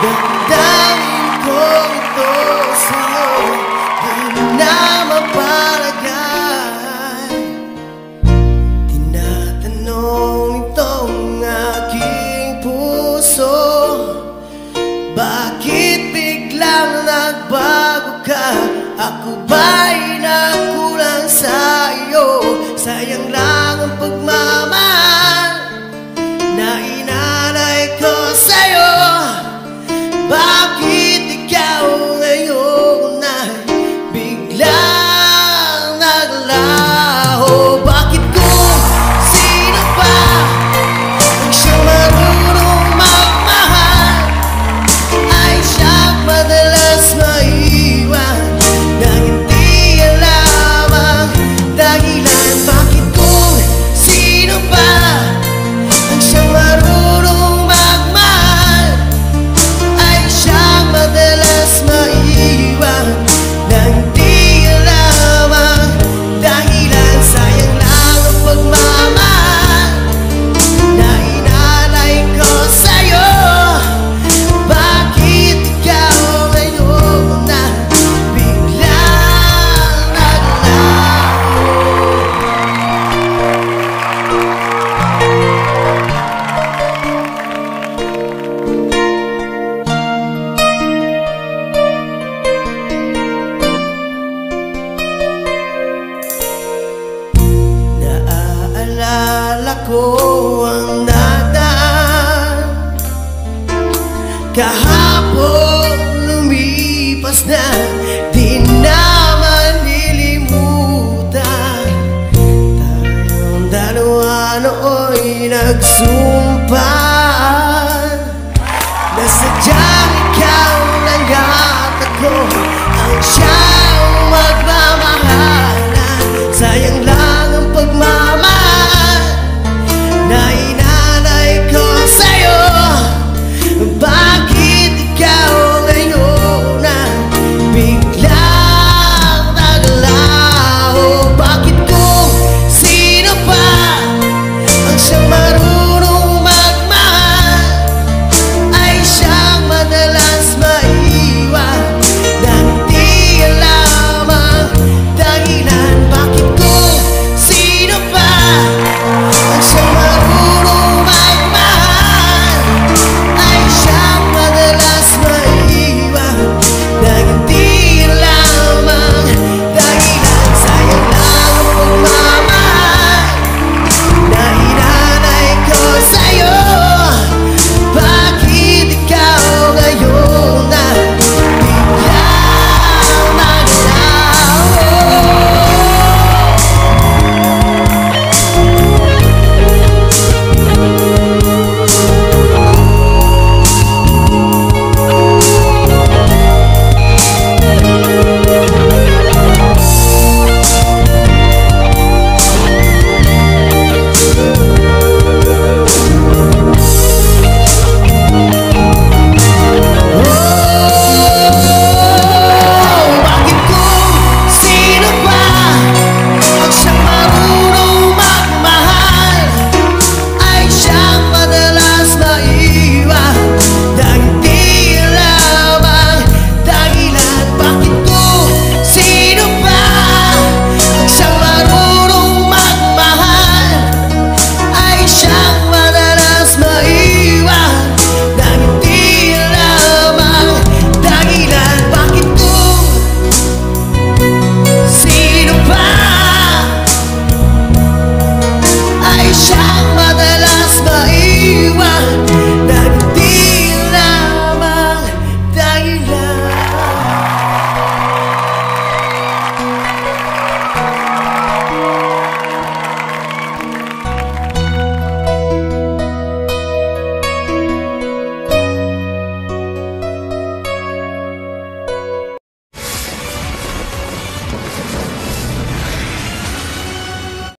Damdamin ko ito sa'yo, di na mapalagay. Tinatanong itong aking puso, bakit biglang nagbago ka? Ako ba'y nagkulang sa iyo? Sayang lang ang pagmamahal na inalay ko sa'yo. Bakit ikaw ngayon ay biglang naglaho? Bakit kung sino pa ang siyang marunong magmahal ay siyang madalas maiwan nang hindi alam ang dahilan? Bakit kung sino pa ang siyang marunong magmahal ay siyang madalas maiwan nang hindi alam ang dahilan? Sayang lang ang pagmamahal na inalay ko sa'yo. Bakit ikaw ngayon na biglang naglaho? Naaalala ko ang nadaan